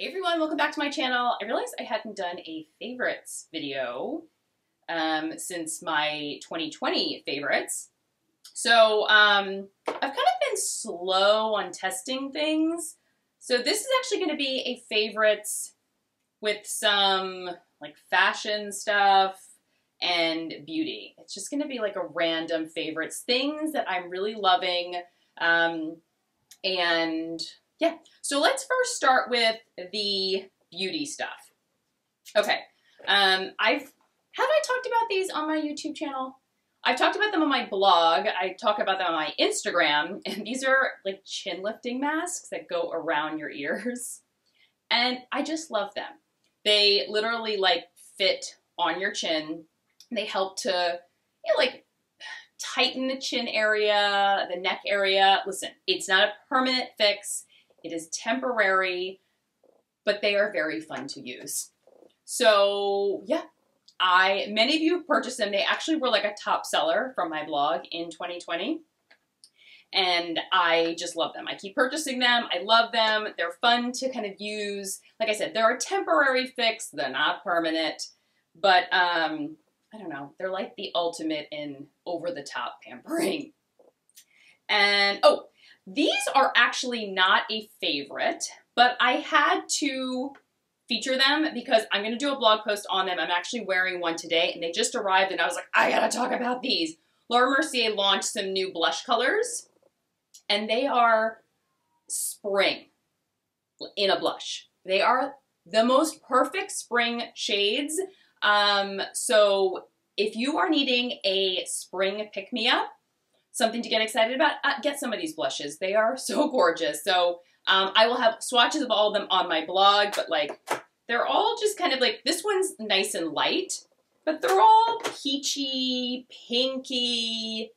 Hey everyone, welcome back to my channel. I realized I hadn't done a favorites video since my 2020 favorites. So I've kind of been slow on testing things. So this is actually going to be a favorites with some like fashion stuff and beauty. It's just going to be like a random favorites, things that I'm really loving. And yeah, so let's first start with the beauty stuff. Okay, have I talked about these on my YouTube channel? I've talked about them on my blog. I talk about them on my Instagram, and these are like chin lifting masks that go around your ears. And I just love them. They literally like fit on your chin. They help to, like tighten the chin area, the neck area. Listen, it's not a permanent fix. It is temporary, but they are very fun to use. So yeah, many of you have purchased them. They actually were like a top seller from my blog in 2020. And I just love them. I keep purchasing them. I love them. They're fun to kind of use. Like I said, they're a temporary fix. They're not permanent, but I don't know. They're like the ultimate in over-the-top pampering. And oh, these are actually not a favorite, but I had to feature them because I'm going to do a blog post on them. I'm actually wearing one today, and they just arrived, and I was like, I gotta talk about these. Laura Mercier launched some new blush colors, and they are spring in a blush. They are the most perfect spring shades. So if you are needing a spring pick-me-up, something to get excited about, get some of these blushes. They are so gorgeous. So I will have swatches of all of them on my blog, but like they're all just kind of like, this one's nice and light, but they're all peachy, pinky.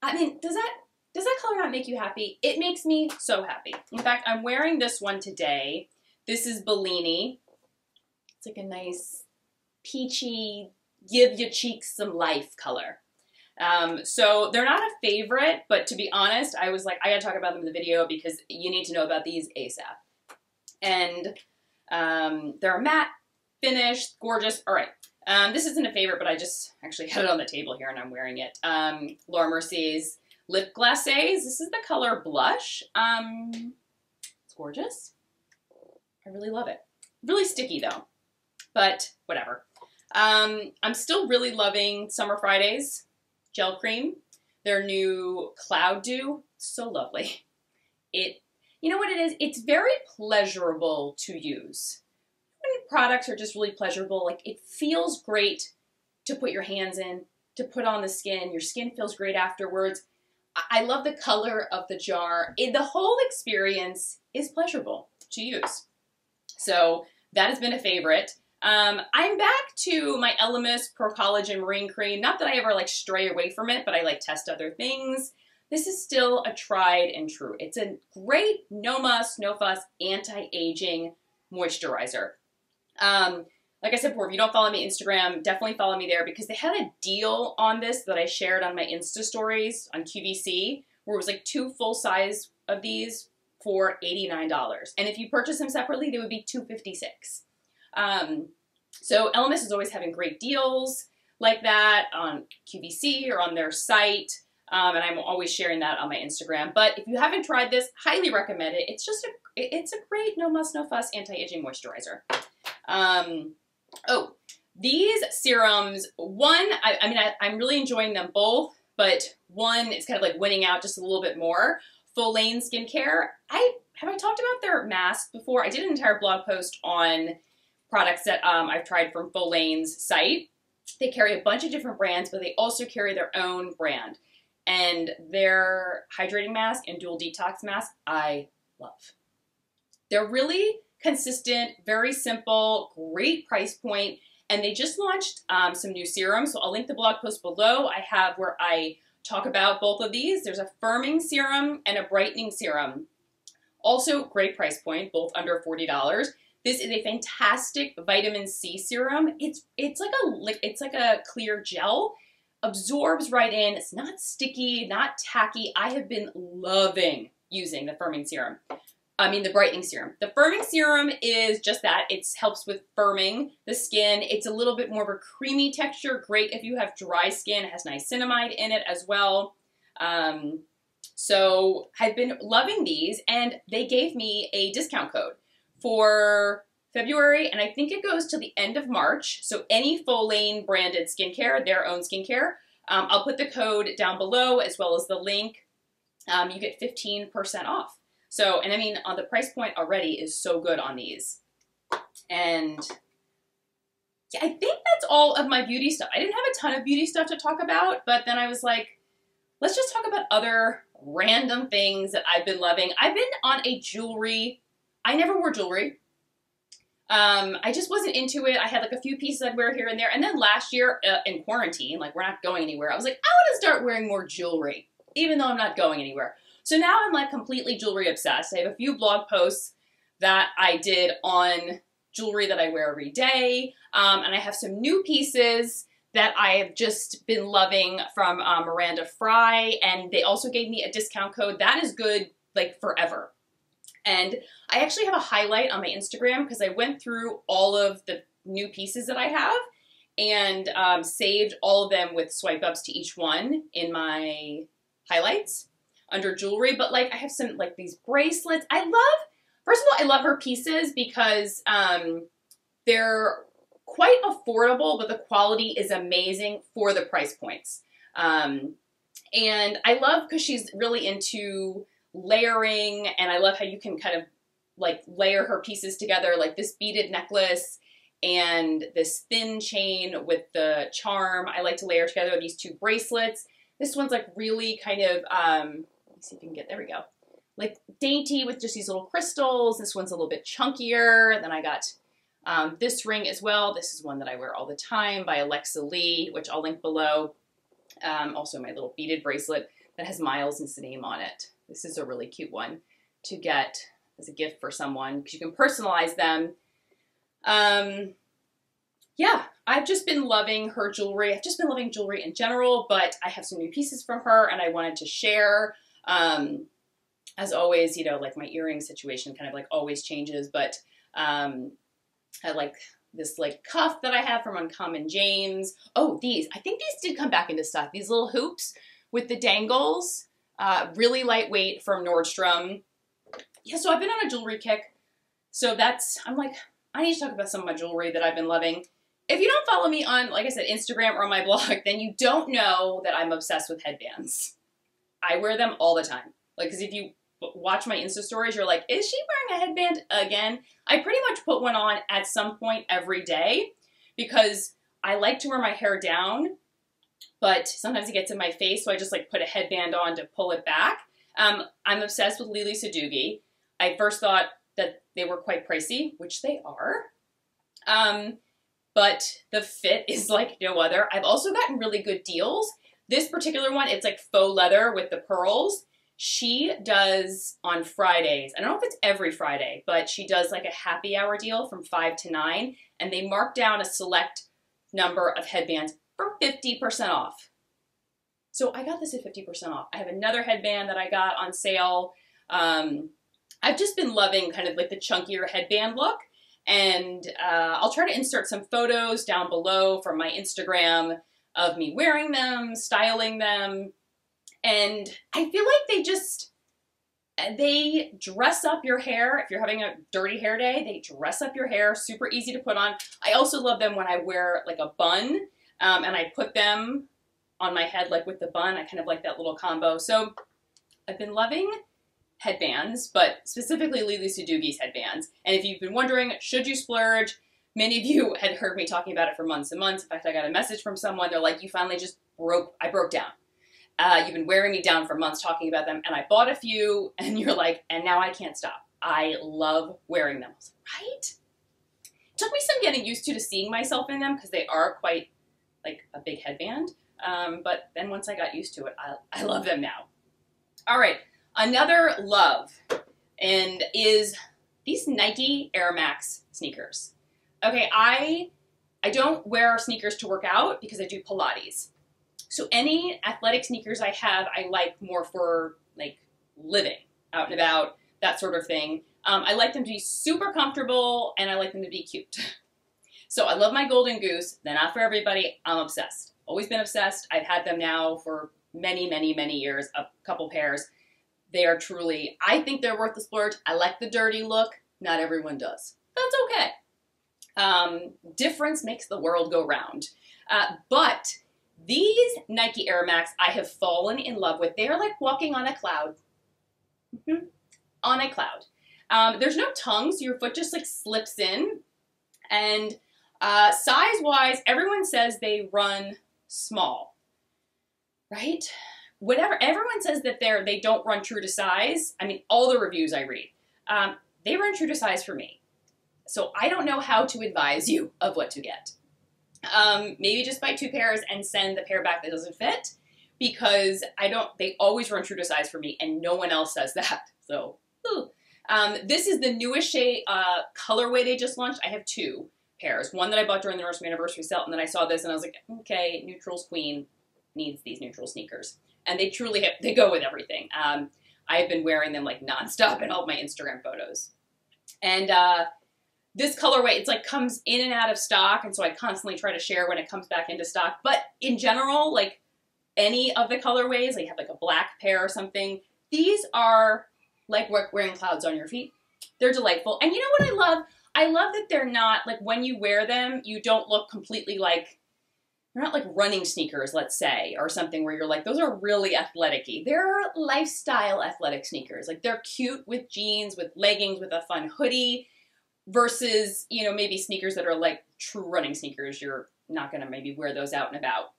I mean, does that color not make you happy? It makes me so happy. In fact, I'm wearing this one today. This is Bellini. It's like a nice peachy, give your cheeks some life color. So they're not a favorite, but to be honest, I was like, I gotta talk about them in the video because you need to know about these ASAP. And they're a matte finish, gorgeous. All right, this isn't a favorite, but I just actually had it on the table here and I'm wearing it. Laura Mercier's Lip Glacés. This is the color Blush. It's gorgeous. I really love it. Really sticky though, but whatever. I'm still really loving Summer Fridays gel cream. Their new Cloud Dew, so lovely. You know what it is? It's very pleasurable to use. When products are just really pleasurable, like it feels great to put your hands in, to put on the skin. Your skin feels great afterwards. I love the color of the jar. The whole experience is pleasurable to use. So that has been a favorite. I'm back to my Elemis Pro Collagen Marine Cream. Not that I ever like stray away from it, but I like test other things. This is still a tried and true. It's a great no muss, no fuss, anti-aging moisturizer. Like I said before, if you don't follow me on Instagram, definitely follow me there because they had a deal on this that I shared on my Insta stories on QVC where it was like 2 full size of these for $89. And if you purchase them separately, they would be $256. So Elemis is always having great deals like that on QVC or on their site. And I'm always sharing that on my Instagram. But if you haven't tried this, highly recommend it. It's a great no muss, no fuss anti-aging moisturizer. Oh, these serums, I'm really enjoying them both, but one is kind of like winning out just a little bit more. Faux Skincare. Have I talked about their mask before? I did an entire blog post on products that I've tried from Faux site. They carry a bunch of different brands, but they also carry their own brand. And their hydrating mask and dual detox mask, I love. They're really consistent, very simple, great price point, and they just launched some new serums. So I'll link the blog post below. I have where I talk about both of these. There's a firming serum and a brightening serum. Also great price point, both under $40. This is a fantastic vitamin C serum. It's like a clear gel, absorbs right in. It's not sticky, not tacky. I have been loving using the firming serum. The brightening serum. The firming serum is just that. It helps with firming the skin. It's a little bit more of a creamy texture. Great if you have dry skin. It has niacinamide in it as well. So I've been loving these, and they gave me a discount code for February, and I think it goes to the end of March. So any Faux branded skincare, their own skincare, I'll put the code down below as well as the link. You get 15% off. So, and I mean, the price point already is so good on these. And yeah, I think that's all of my beauty stuff. I didn't have a ton of beauty stuff to talk about, but then I was like, let's just talk about other random things that I've been loving. I've been on a jewelry. I never wore jewelry. I just wasn't into it. I had like a few pieces I'd wear here and there. And then last year in quarantine, like we're not going anywhere, I was like, I want to start wearing more jewelry, even though I'm not going anywhere. So now I'm like completely jewelry obsessed. I have a few blog posts that I did on jewelry that I wear every day. And I have some new pieces that I have just been loving from Miranda Fry. And they also gave me a discount code. That is good like forever. And I actually have a highlight on my Instagram because I went through all of the new pieces that I have and saved all of them with swipe ups to each one in my highlights under jewelry. But like I have some like these bracelets. First of all, I love her pieces because they're quite affordable, but the quality is amazing for the price points. And I love because she's really into layering, and I love how you can kind of like layer her pieces together, like this beaded necklace and this thin chain with the charm. I like to layer together these two bracelets. This one's like really kind of, let me see if you can get, there we go. Like dainty with just these little crystals. This one's a little bit chunkier. Then I got this ring as well. This is one that I wear all the time by Alexa Lee, which I'll link below. Also my little beaded bracelet that has Miles' name on it. This is a really cute one to get as a gift for someone because you can personalize them. Yeah, I've just been loving her jewelry. I've just been loving jewelry in general, but I have some new pieces from her and I wanted to share. As always, you know, like my earring situation kind of like always changes, but I like this like cuff that I have from Uncommon James. Oh, these, I think these did come back into stock. These little hoops with the dangles, really lightweight from Nordstrom. Yeah, so I've been on a jewelry kick. So I'm like, I need to talk about some of my jewelry that I've been loving. If you don't follow me on, like I said, Instagram or on my blog, then you don't know that I'm obsessed with headbands. I wear them all the time. Like, because if you watch my Insta stories, you're like, is she wearing a headband again? I pretty much put one on at some point every day because I like to wear my hair down, but sometimes it gets in my face, so I just like put a headband on to pull it back. I'm obsessed with Lily Sadugi. I first thought that they were quite pricey, which they are. But the fit is like no other. I've also gotten really good deals. This particular one, it's like faux leather with the pearls. She does on Fridays, I don't know if it's every Friday, but she does like a happy hour deal from 5 to 9, and they mark down a select number of headbands for 50% off. So I got this at 50% off. I have another headband that I got on sale. I've just been loving kind of like the chunkier headband look, and I'll try to insert some photos down below from my Instagram of me wearing them, styling them. And I feel like they dress up your hair. If you're having a dirty hair day, they dress up your hair, super easy to put on. I also love them when I wear like a bun and I put them on my head like with the bun. I kind of like that little combo. So I've been loving headbands, but specifically Lily Sadugi's headbands. And if you've been wondering, should you splurge? Many of you had heard me talking about it for months and months. In fact, I got a message from someone. They're like, you finally just I broke down. You've been wearing me down for months talking about them, and I bought a few, and you're like, and now I can't stop. I love wearing them. I was like, right? It took me some getting used to seeing myself in them because they are quite like a big headband. But then once I got used to it, I love them now. All right, another love and is these Nike Air Max sneakers. Okay, I don't wear sneakers to work out because I do Pilates. So any athletic sneakers I have, I like more for like living out and about, that sort of thing. I like them to be super comfortable, and I like them to be cute. So I love my Golden Goose. They're not for everybody. I'm obsessed. Always been obsessed. I've had them now for many, many, many years, a couple pairs. They are truly, I think they're worth the splurge. I like the dirty look. Not everyone does. That's okay. Difference makes the world go round. But these Nike Air Max I have fallen in love with. They are like walking on a cloud. On a cloud. There's no tongue, so your foot just like slips in. And size-wise, everyone says they run small, right? Whatever, everyone says that they don't run true to size. I mean, all the reviews I read, they run true to size for me. So I don't know how to advise you of what to get. Maybe just buy 2 pairs and send the pair back that doesn't fit, because they always run true to size for me, and no one else says that. So, this is the newest shade, colorway they just launched. I have 2 pairs. One that I bought during the Nursery Anniversary sale, and then I saw this and I was like, okay, Neutrals Queen needs these neutral sneakers. And they truly they go with everything. I've been wearing them like nonstop in all of my Instagram photos. And this colorway, it's like comes in and out of stock, and so I constantly try to share when it comes back into stock. But in general, like any of the colorways, like you have like a black pair or something, these are like wearing clouds on your feet. They're delightful. And you know what I love? I love that they're not, like when you wear them, you don't look completely like, they're not like running sneakers, let's say, or something where you're like, those are really athletic-y. They're lifestyle athletic sneakers. Like they're cute with jeans, with leggings, with a fun hoodie, versus, you know, maybe sneakers that are like true running sneakers. You're not going to maybe wear those out and about.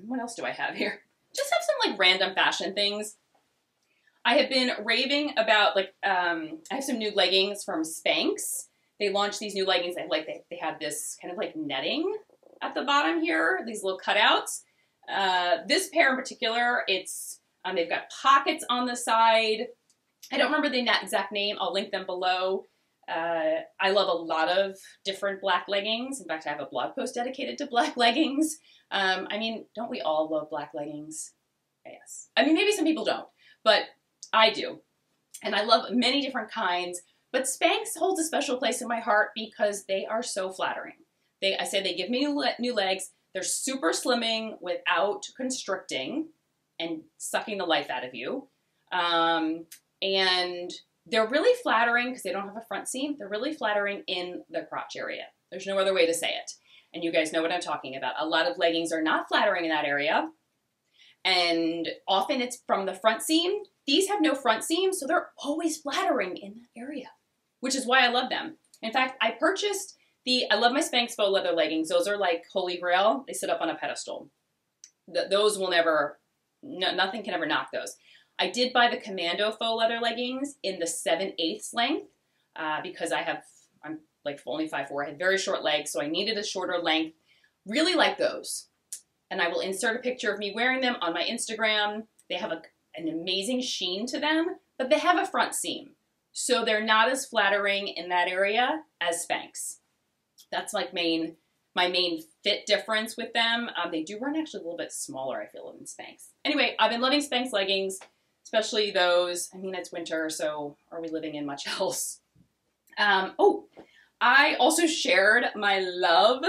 What else do I have here? Just have some like random fashion things. I have been raving about like, I have some new leggings from Spanx. They launched these new leggings. They have this kind of like netting at the bottom here, these little cutouts. This pair in particular, it's they've got pockets on the side. I don't remember the exact name. I'll link them below. I love a lot of different black leggings. In fact, I have a blog post dedicated to black leggings. I mean, don't we all love black leggings? Yes. I mean, maybe some people don't, but I do. And I love many different kinds. But Spanx holds a special place in my heart because they are so flattering. I say they give me new legs. They're super slimming without constricting and sucking the life out of you. And they're really flattering because they don't have a front seam. They're really flattering in the crotch area. There's no other way to say it. And you guys know what I'm talking about. A lot of leggings are not flattering in that area. And often it's from the front seam. These have no front seam, so they're always flattering in that area, which is why I love them. In fact, I love my Spanx faux leather leggings. Those are like holy grail. They sit up on a pedestal. Those will never, nothing can ever knock those. I did buy the Commando faux leather leggings in the 7/8 length because I'm like only 5'4". I had very short legs, so I needed a shorter length. Really like those. And I will insert a picture of me wearing them on my Instagram. They have an amazing sheen to them, but they have a front seam. So they're not as flattering in that area as Spanx. That's like my main fit difference with them. They do run actually a little bit smaller, I feel, than Spanx. Anyway, I've been loving Spanx leggings, especially those. I mean, it's winter, so are we living in much else? I also shared my love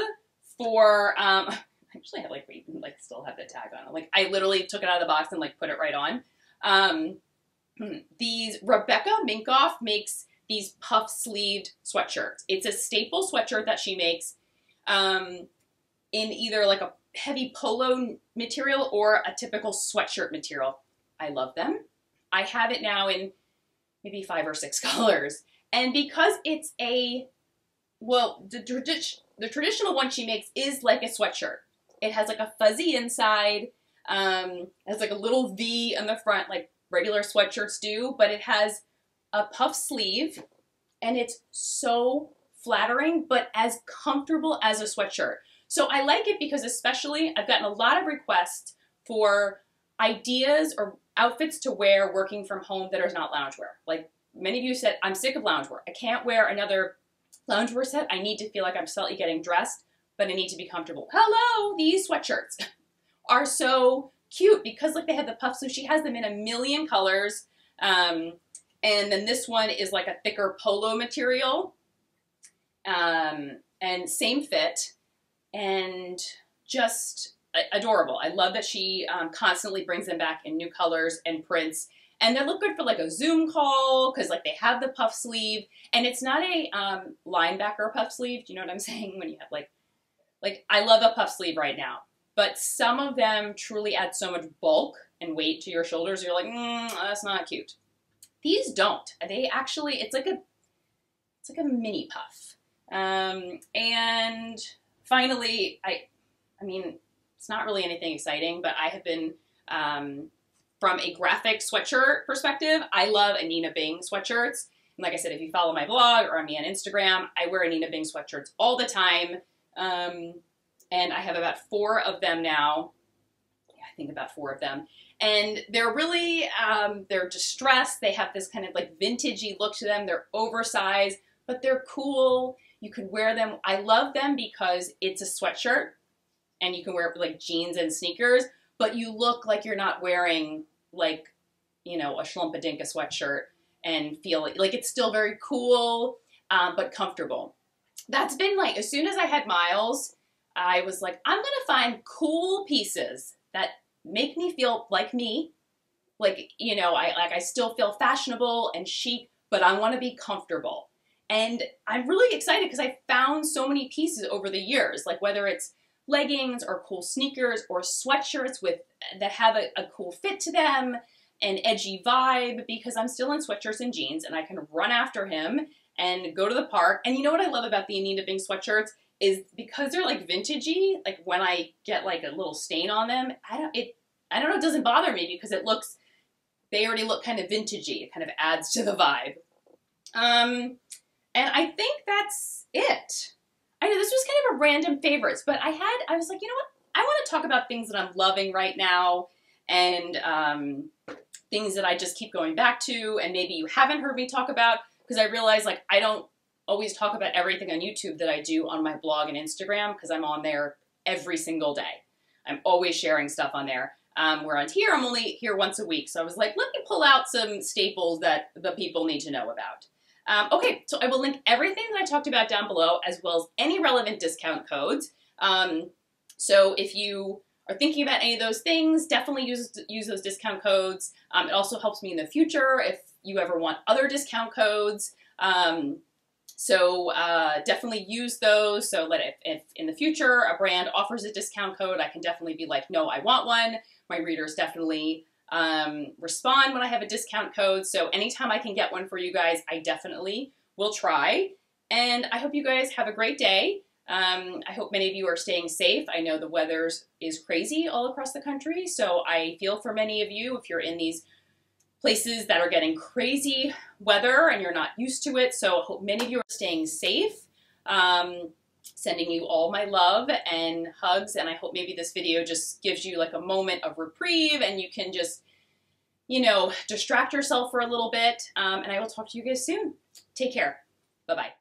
for, I actually have still have the tag on it. Like I literally took it out of the box and like put it right on. These Rebecca Minkoff makes these puff sleeved sweatshirts. It's a staple sweatshirt that she makes in either like a heavy polo material or a typical sweatshirt material. I love them. I have it now in maybe 5 or 6 colors. And because it's the traditional one she makes is like a sweatshirt. It has like a fuzzy inside, it has like a little V on the front, like regular sweatshirts do, but it has a puff sleeve, and it's so flattering, but as comfortable as a sweatshirt. So I like it because especially I've gotten a lot of requests for ideas or outfits to wear working from home that are not loungewear. Like many of you said, I'm sick of loungewear. I can't wear another loungewear set. I need to feel like I'm slightly getting dressed, but I need to be comfortable. Hello, these sweatshirts are so cute because like they have the puff sleeve. She has them in a million colors. And then this one is like a thicker polo material. And same fit, and just adorable. I love that she constantly brings them back in new colors and prints, and they look good for like a Zoom call, because like they have the puff sleeve, and it's not a linebacker puff sleeve. Do you know what I'm saying? When you have like I love a puff sleeve right now, but some of them truly add so much bulk and weight to your shoulders. You're like, that's not cute. These don't. They actually, it's like a mini puff. And finally, I mean, it's not really anything exciting, but I have been, from a graphic sweatshirt perspective, I love Anina Bing sweatshirts. And like I said, if you follow my blog or me on Instagram, I wear Anina Bing sweatshirts all the time. And I have about 4 of them now. Yeah, I think about 4 of them. And they're really, they're distressed. They have this kind of like vintagey look to them. They're oversized, but they're cool. You can wear them. I love them because it's a sweatshirt and you can wear it with like jeans and sneakers, but you look like you're not wearing like, you know, a Schlumpadinka sweatshirt, and feel like it's still very cool, but comfortable. That's been like, as soon as I had Miles, I was like, I'm going to find cool pieces that make me feel like me. Like, you know, I still feel fashionable and chic, but I want to be comfortable. And I'm really excited because I found so many pieces over the years, like whether it's leggings or cool sneakers or sweatshirts that have a cool fit to them, an edgy vibe, because I'm still in sweatshirts and jeans and I can run after him and go to the park. And you know what I love about the Anina Bing sweatshirts is because they're like vintagey, like when I get like a little stain on them, I don't know, it doesn't bother me because they already look kind of vintagey. It kind of adds to the vibe. And I think that's it. I know this was kind of a random favorites, but I was like, you know what? I want to talk about things that I'm loving right now, and things that I just keep going back to, and maybe you haven't heard me talk about, because I realize like I don't always talk about everything on YouTube that I do on my blog and Instagram, because I'm on there every single day. I'm always sharing stuff on there. Where on here, I'm only here once a week. So I was like, let me pull out some staples that the people need to know about. Okay, so I will link everything that I talked about down below, as well as any relevant discount codes. So if you are thinking about any of those things, definitely use those discount codes. It also helps me in the future if you ever want other discount codes. So definitely use those, so that if in the future a brand offers a discount code, I can definitely be like, no, I want one. My readers definitely respond when I have a discount code. So anytime I can get one for you guys, I definitely will try. And I hope you guys have a great day. I hope many of you are staying safe. I know the weather is crazy all across the country, so I feel for many of you if you're in these places that are getting crazy weather and you're not used to it. So I hope many of you are staying safe. Sending you all my love and hugs, and I hope maybe this video just gives you like a moment of reprieve and you can just, you know, distract yourself for a little bit. And I will talk to you guys soon. Take care. Bye-bye.